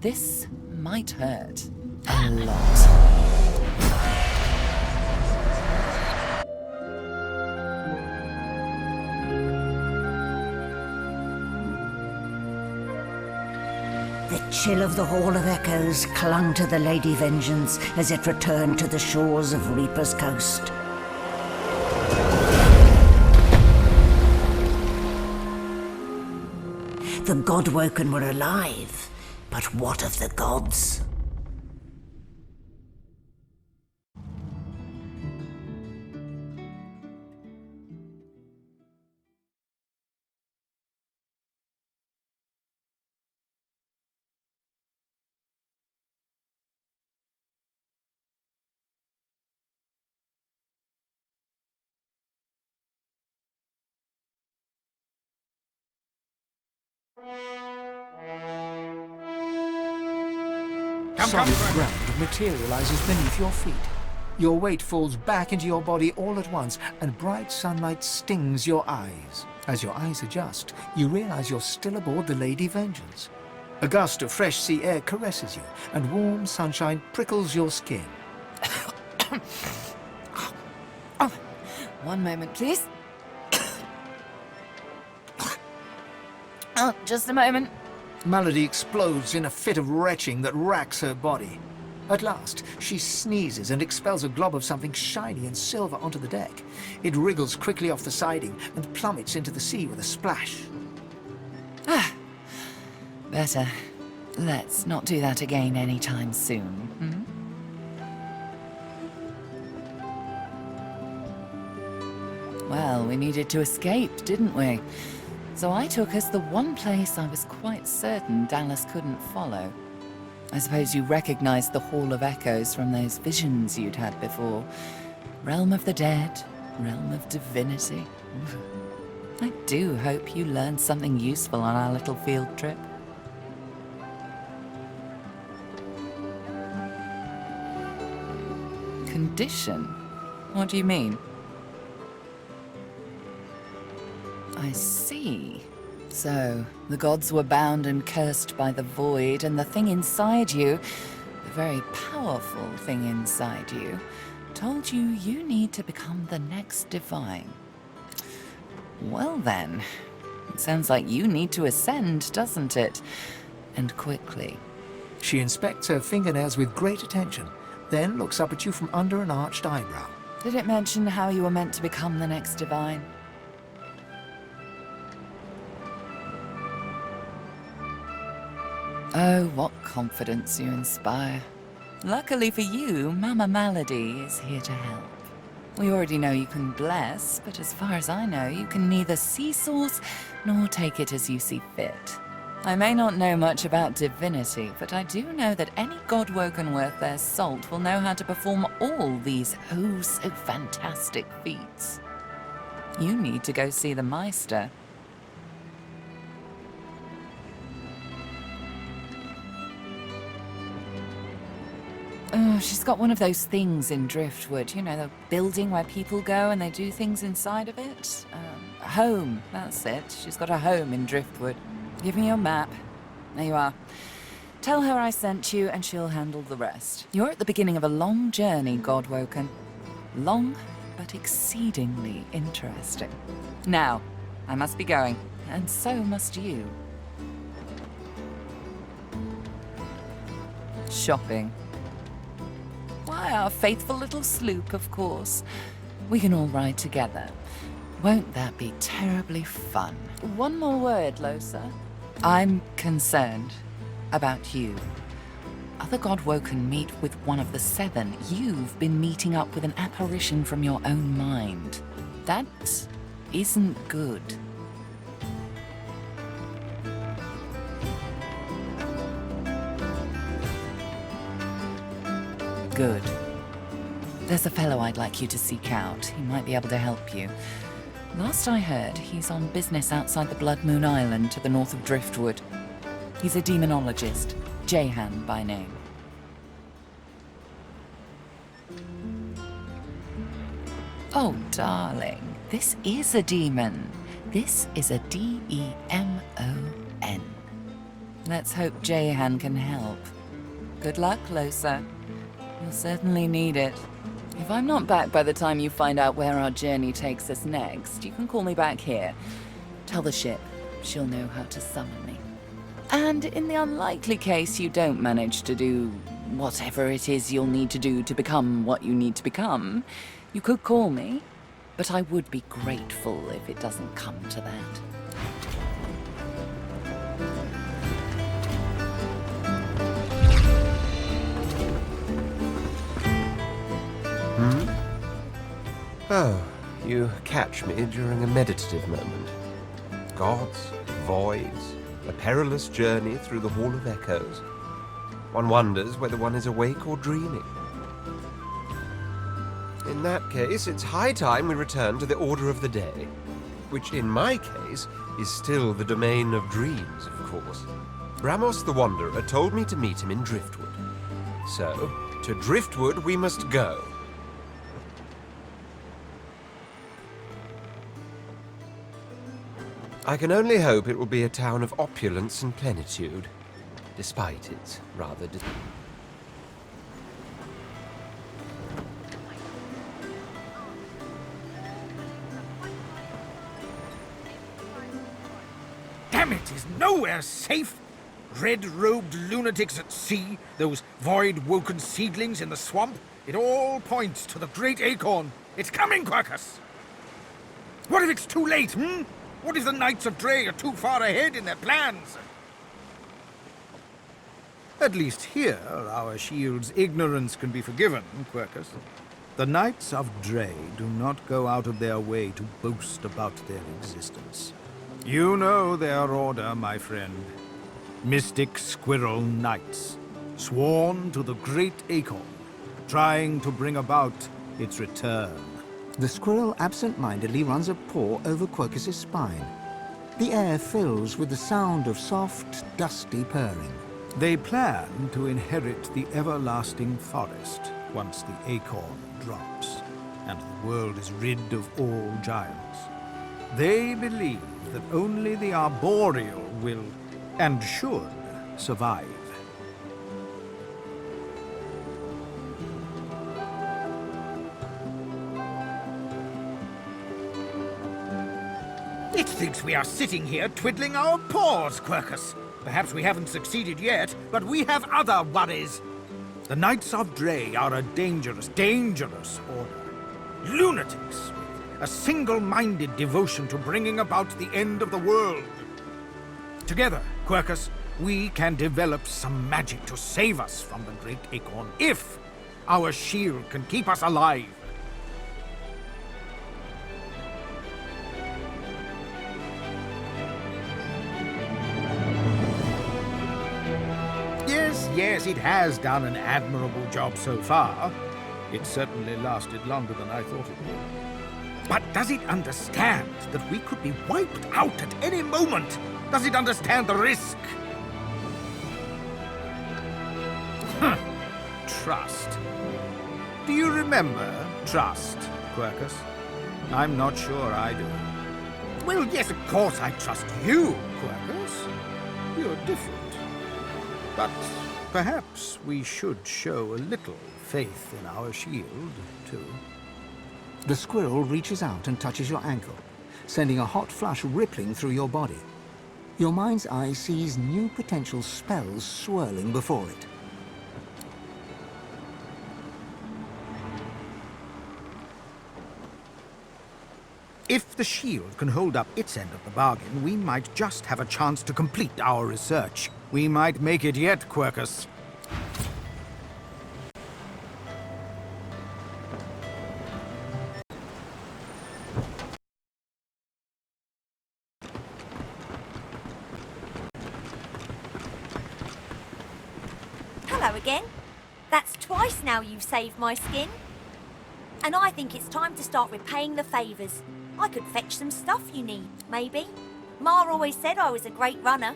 This might hurt a lot. The chill of the Hall of Echoes clung to the Lady Vengeance as it returned to the shores of Reaper's Coast. The Godwoken were alive, but what of the gods? Solid ground materializes beneath your feet. Your weight falls back into your body all at once, and bright sunlight stings your eyes. As your eyes adjust, you realize you're still aboard the Lady Vengeance. A gust of fresh sea air caresses you, and warm sunshine prickles your skin. One moment, please. Just a moment. Malady explodes in a fit of retching that racks her body. At last, she sneezes and expels a glob of something shiny and silver onto the deck. It wriggles quickly off the siding and plummets into the sea with a splash. Better. Let's not do that again anytime soon. Well, we needed to escape, didn't we? So I took us the one place I was quite certain Dallas couldn't follow. I suppose you recognized the Hall of Echoes from those visions you'd had before. Realm of the dead, realm of divinity. I do hope you learned something useful on our little field trip. Condition? What do you mean? I see. So, the gods were bound and cursed by the void, and the thing inside you, the very powerful thing inside you, told you you need to become the next divine. Well then, it sounds like you need to ascend, doesn't it? And quickly. She inspects her fingernails with great attention, then looks up at you from under an arched eyebrow. Did it mention how you were meant to become the next divine? Oh, what confidence you inspire. Luckily for you, Mama Malady is here to help. We already know you can bless, but as far as I know, you can neither see source nor take it as you see fit. I may not know much about divinity, but I do know that any Godwoken worth their salt will know how to perform all these oh so fantastic feats. You need to go see the Meister. Oh, she's got one of those things in Driftwood, you know, the building where people go and they do things inside of it. A home, that's it. She's got a home in Driftwood. Give me your map. There you are. Tell her I sent you and she'll handle the rest. You're at the beginning of a long journey, Godwoken. Long, but exceedingly interesting. Now, I must be going, and so must you. Shopping. Why, our faithful little sloop, of course. We can all ride together. Won't that be terribly fun? One more word, Losa. I'm concerned about you. Other Godwoken meet with one of the seven. You've been meeting up with an apparition from your own mind. That isn't good. Good. There's a fellow I'd like you to seek out. He might be able to help you. Last I heard, he's on business outside the Blood Moon Island to the north of Driftwood. He's a demonologist, Jahan by name. Oh, darling, this is a demon. This is a D-E-M-O-N. Let's hope Jehan can help. Good luck, Losa. You'll certainly need it. If I'm not back by the time you find out where our journey takes us next, you can call me back here. Tell the ship. She'll know how to summon me. And in the unlikely case you don't manage to do whatever it is you'll need to do to become what you need to become, you could call me, but I would be grateful if it doesn't come to that. Oh, you catch me during a meditative moment. Gods, voids, a perilous journey through the Hall of Echoes. One wonders whether one is awake or dreaming. In that case, it's high time we return to the order of the day, which in my case is still the domain of dreams, of course. Ramos the Wanderer told me to meet him in Driftwood. So, to Driftwood we must go. I can only hope it will be a town of opulence and plenitude, despite its rather... Damn it, is nowhere safe! Red-robed lunatics at sea, those void-woken seedlings in the swamp, it all points to the great acorn. It's coming, Quercus! What if it's too late, What if the Knights of Dre are too far ahead in their plans? At least here, our shield's ignorance can be forgiven, Quercus. The Knights of Dre do not go out of their way to boast about their existence. You know their order, my friend. Mystic Squirrel Knights, sworn to the great acorn, trying to bring about its return. The squirrel absent-mindedly runs a paw over Quercus's spine. The air fills with the sound of soft, dusty purring. They plan to inherit the everlasting forest once the acorn drops, and the world is rid of all giants. They believe that only the arboreal will, and should, survive. It thinks we are sitting here twiddling our paws, Quercus. Perhaps we haven't succeeded yet, but we have other worries. The Knights of Dre are a dangerous, dangerous order. Lunatics with a single-minded devotion to bringing about the end of the world. Together, Quercus, we can develop some magic to save us from the great acorn, if our shield can keep us alive. Yes, it has done an admirable job so far. It certainly lasted longer than I thought it would. But does it understand that we could be wiped out at any moment? Does it understand the risk? Trust. Do you remember trust, Quercus? I'm not sure I do. Well, yes, of course I trust you, Quercus. You're different. But perhaps we should show a little faith in our shield, too. The squirrel reaches out and touches your ankle, sending a hot flush rippling through your body. Your mind's eye sees new potential spells swirling before it. If the shield can hold up its end of the bargain, we might just have a chance to complete our research. We might make it yet, Quercus. Hello again. That's twice now you've saved my skin. And I think it's time to start repaying the favours. I could fetch some stuff you need, maybe. Ma always said I was a great runner.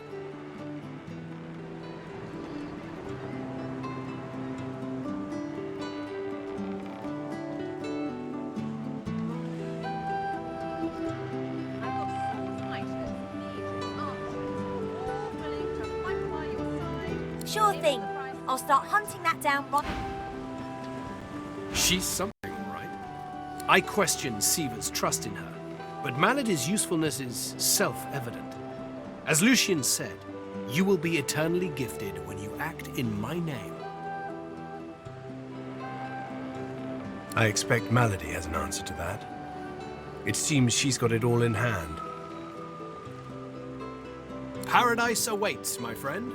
Sure thing. I'll start hunting that down right... She's something, all right. I question Siva's trust in her, but Malady's usefulness is self-evident. As Lucian said, you will be eternally gifted when you act in my name. I expect Malady has an answer to that. It seems she's got it all in hand. Paradise awaits, my friend.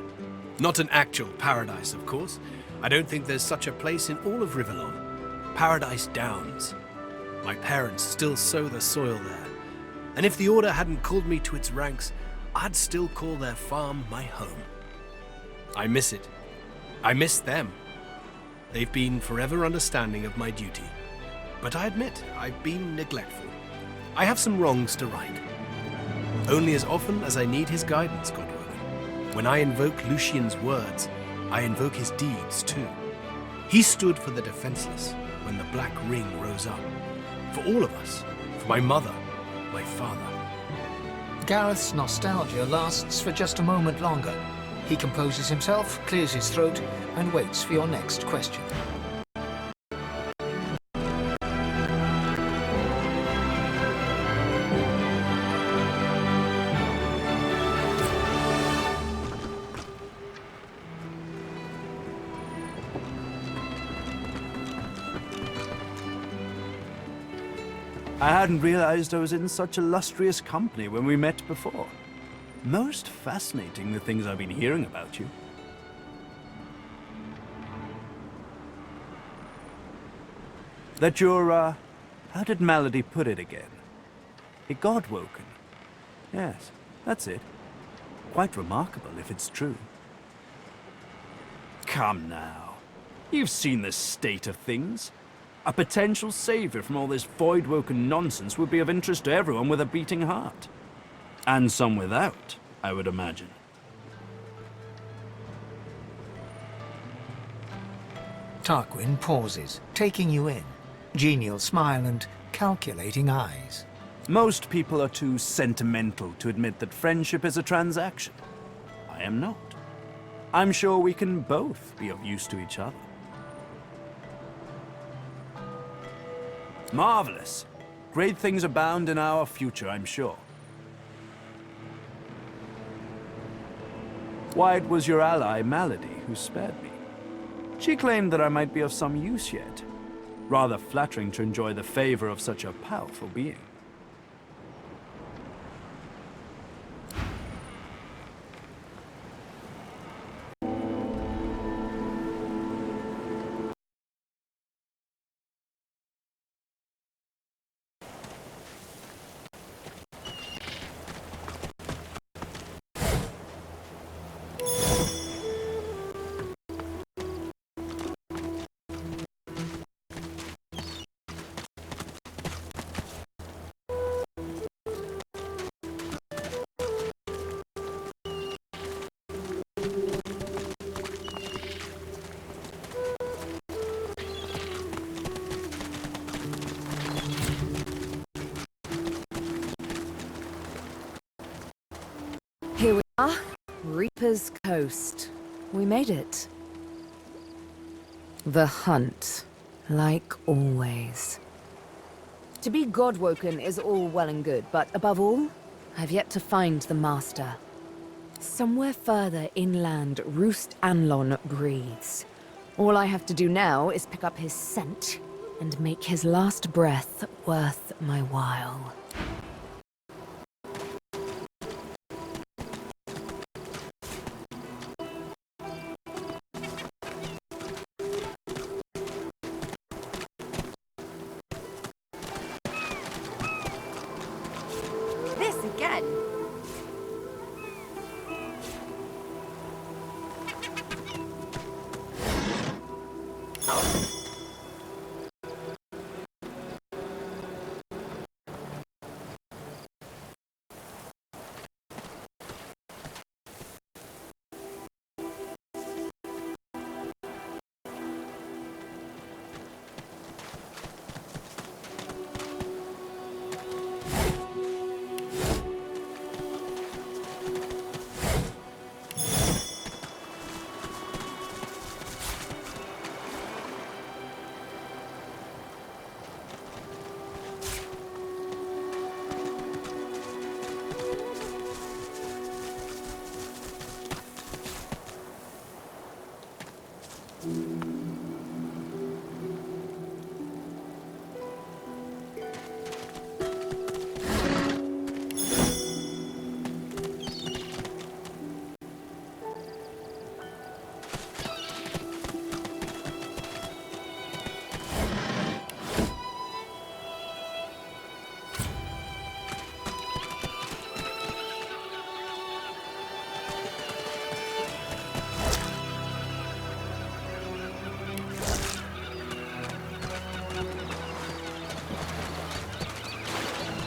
Not an actual paradise, of course. I don't think there's such a place in all of Rivellon. Paradise Downs. My parents still sow the soil there. And if the Order hadn't called me to its ranks, I'd still call their farm my home. I miss it. I miss them. They've been forever understanding of my duty. But I admit, I've been neglectful. I have some wrongs to right. Only as often as I need his guidance, Godwogan. When I invoke Lucian's words, I invoke his deeds too. He stood for the defenseless when the Black Ring rose up. For all of us. For my mother, my father. Gareth's nostalgia lasts for just a moment longer. He composes himself, clears his throat, and waits for your next question. I hadn't realized I was in such illustrious company when we met before. Most fascinating, the things I've been hearing about you. That you're, how did Malady put it again? A godwoken. Yes, that's it. Quite remarkable if it's true. Come now. You've seen the state of things. A potential savior from all this void-woken nonsense would be of interest to everyone with a beating heart. And some without, I would imagine. Tarquin pauses, taking you in. Genial smile and calculating eyes. Most people are too sentimental to admit that friendship is a transaction. I am not. I'm sure we can both be of use to each other. Marvelous. Great things abound in our future, I'm sure. Why, it was your ally, Malady, who spared me. She claimed that I might be of some use yet. Rather flattering to enjoy the favor of such a powerful being. Here we are, Reaper's Coast. We made it. The hunt, like always. To be godwoken is all well and good, but above all, I've yet to find the Master. Somewhere further inland, Roost Anlon breathes. All I have to do now is pick up his scent and make his last breath worth my while. Again.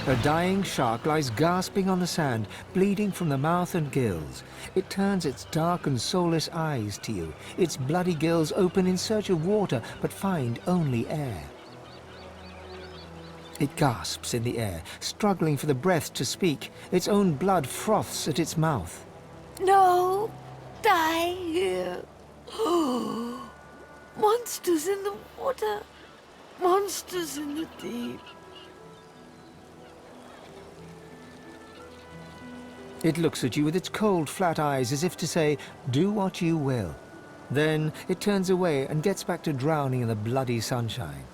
A dying shark lies gasping on the sand, bleeding from the mouth and gills. It turns its dark and soulless eyes to you. Its bloody gills open in search of water, but find only air. It gasps in the air, struggling for the breath to speak. Its own blood froths at its mouth. No! Die here! Monsters in the water! Monsters in the deep! It looks at you with its cold, flat eyes as if to say, do what you will. Then it turns away and gets back to drowning in the bloody sunshine.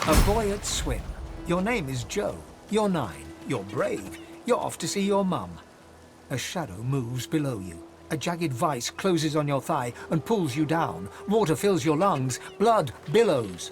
A boy at swim. Your name is Joe. You're 9. You're brave. You're off to see your mum. A shadow moves below you. A jagged vice closes on your thigh and pulls you down. Water fills your lungs. Blood billows.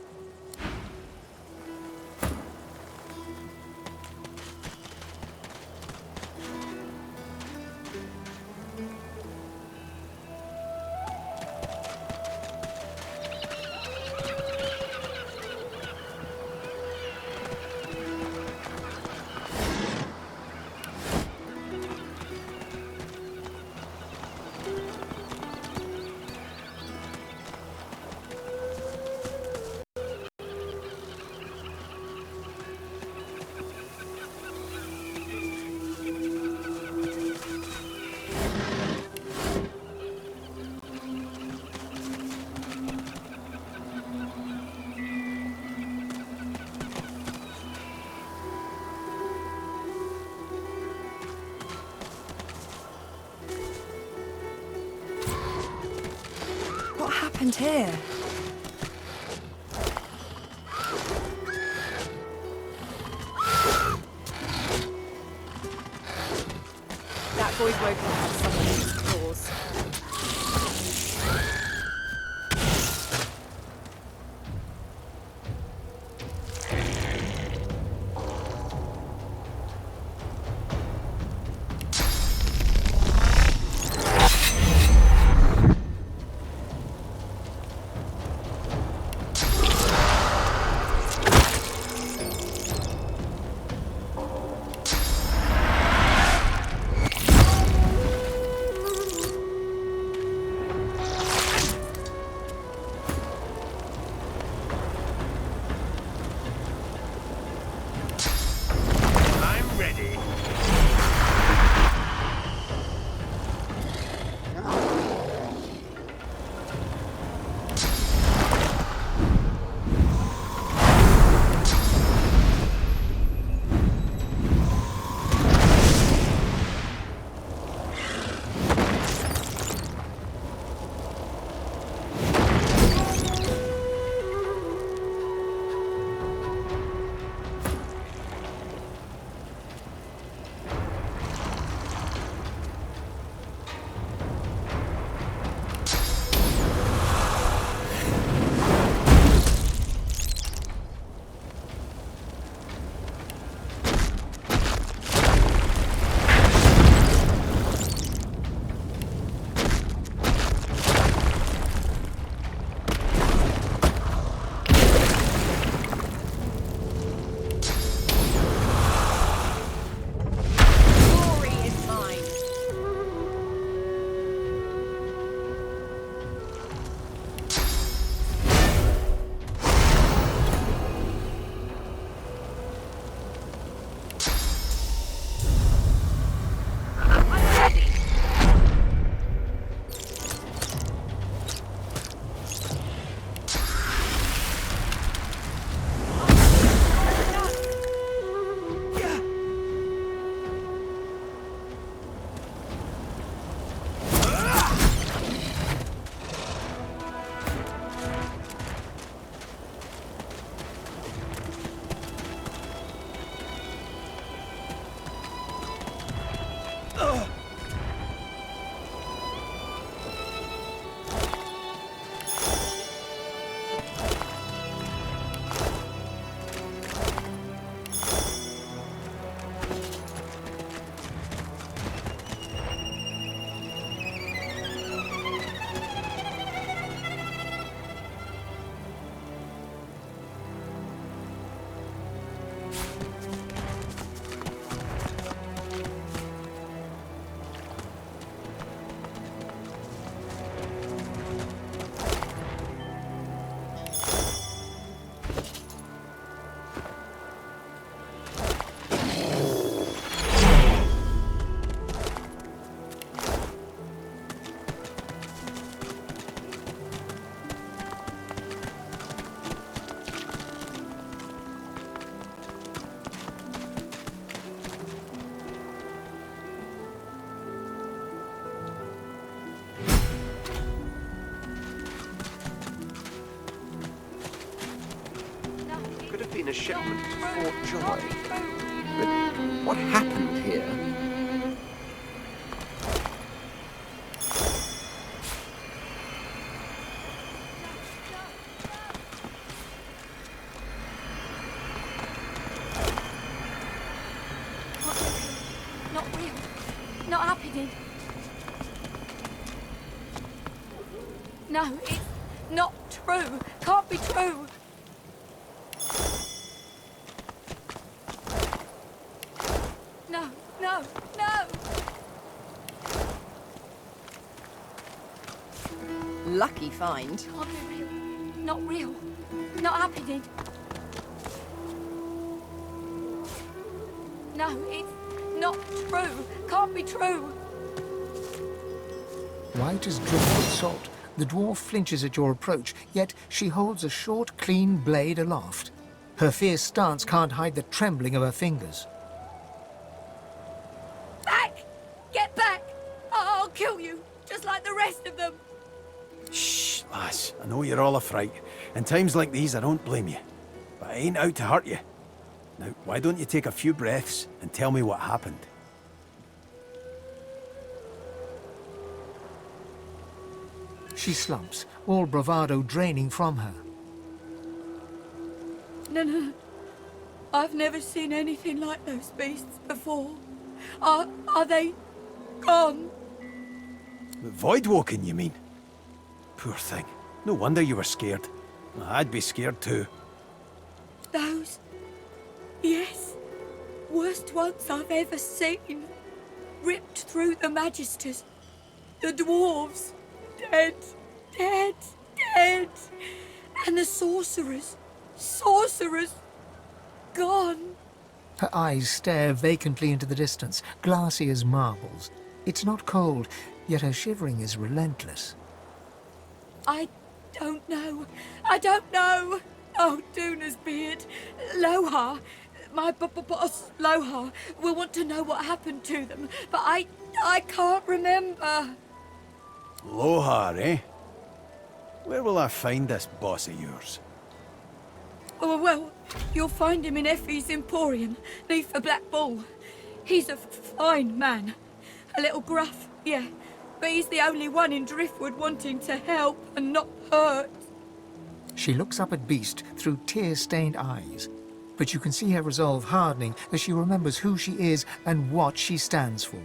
What happened here? That void woken had someone in its claws. a shipment to Fort Joy. But what happened here? Not real. Not happening. No, it's not true. Can't be true. No, no, no! Lucky find. Can't be real. Not real. Not happening. No, it's not true. Can't be true. White as driftwood salt, the dwarf flinches at your approach, yet she holds a short, clean blade aloft. Her fierce stance can't hide the trembling of her fingers. Back! Get back! I'll kill you, just like the rest of them. Shh, lass. I know you're all a fright. In times like these, I don't blame you. But I ain't out to hurt you. Now, why don't you take a few breaths and tell me what happened? She slumps, all bravado draining from her. No. I've never seen anything like those beasts before. Are they gone? Voidwoken, you mean? Poor thing. No wonder you were scared. I'd be scared too. Those? Yes. Worst ones I've ever seen. Ripped through the Magisters. The dwarves. Dead. Dead. Dead. And the sorcerers. Sorcerers. Gone. Her eyes stare vacantly into the distance, glassy as marbles. It's not cold, yet her shivering is relentless. I don't know. I don't know. Oh, Duna's beard. Lohar. My boss, Lohar, will want to know what happened to them, but I can't remember. Lohar, eh? Where will I find this boss of yours? Oh, well, you'll find him in Effie's Emporium, neath the Black Bull. He's a fine man. A little gruff, yeah, but he's the only one in Driftwood wanting to help and not hurt. She looks up at Beast through tear-stained eyes, but you can see her resolve hardening as she remembers who she is and what she stands for.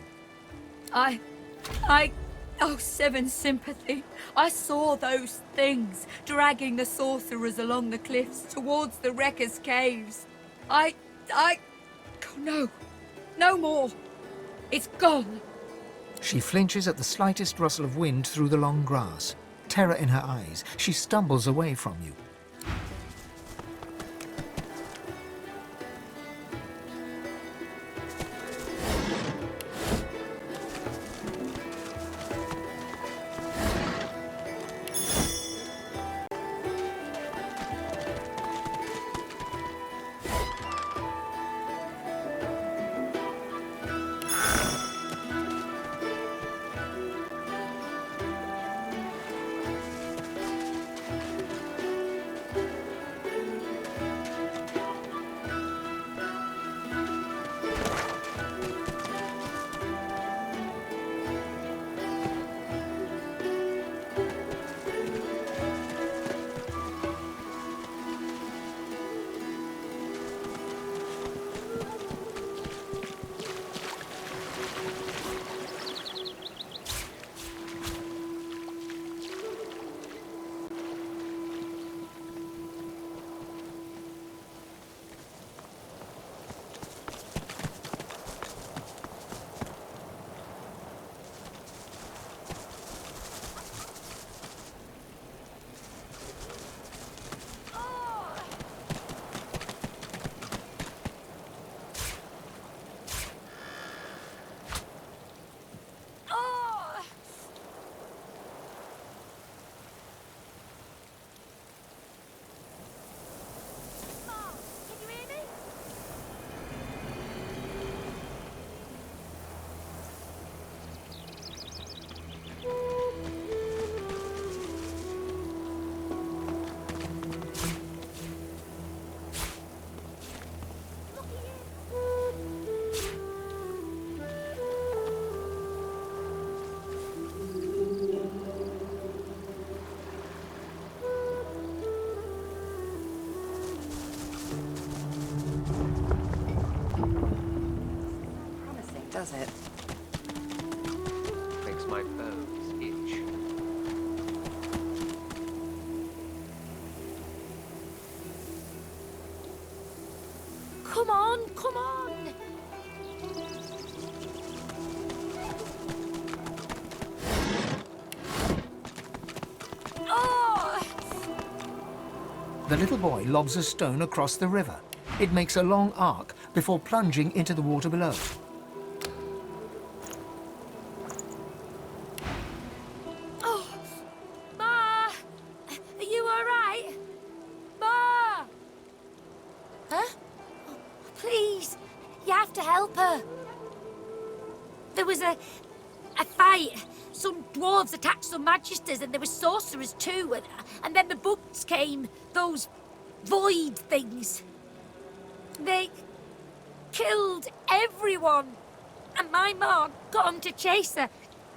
Oh, Seven Sympathy. I saw those things dragging the sorcerers along the cliffs towards the Wreckers' Caves. Oh, no. No more. It's gone. She flinches at the slightest rustle of wind through the long grass. Terror in her eyes, she stumbles away from you. does it? Makes my bones itch. Come on, come on! Oh! The little boy lobs a stone across the river. It makes a long arc before plunging into the water below. Oh! Ma! Are you alright? Ma! Huh? Please, you have to help her. There was a fight. Some dwarves attacked some magisters and there were sorcerers too. And then the bugs came. Those void things. They killed everyone. And my mom got 'em to chase her.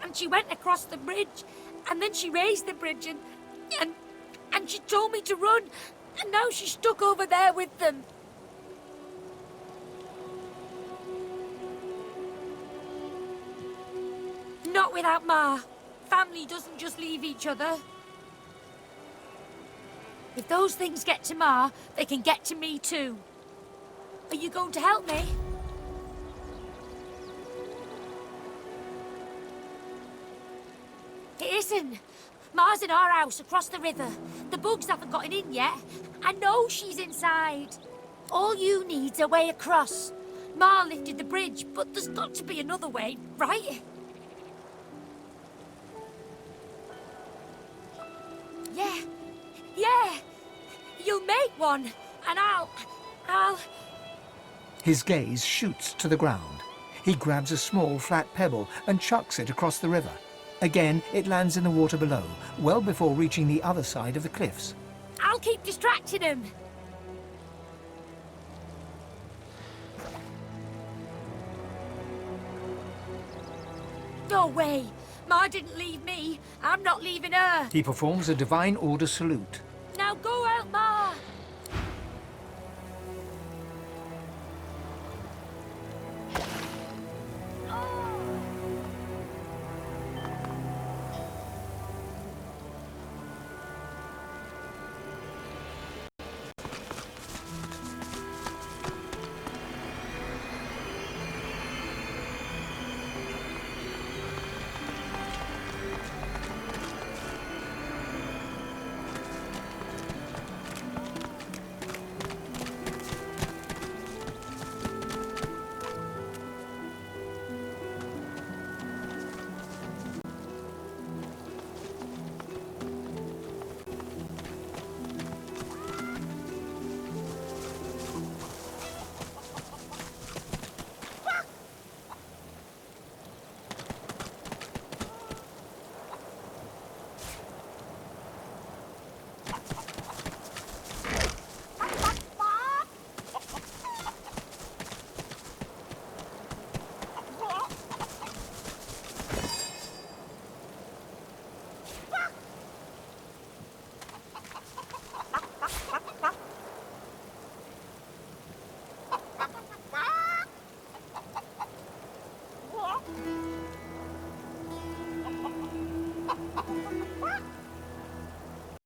And she went across the bridge. And then she raised the bridge and she told me to run. And now she's stuck over there with them. Not without Ma. Family doesn't just leave each other. If those things get to Ma, they can get to me too. Are you going to help me? It isn't. Ma's in our house across the river. The bugs haven't gotten in yet. I know she's inside. All you need's a way across. Ma lifted the bridge, but there's got to be another way, right? Yeah. You'll make one, and I'll... His gaze shoots to the ground. He grabs a small flat pebble and chucks it across the river. Again, it lands in the water below, well before reaching the other side of the cliffs. I'll keep distracting him. No way. Ma didn't leave me. I'm not leaving her. He performs a divine order salute. Now go out, Ma.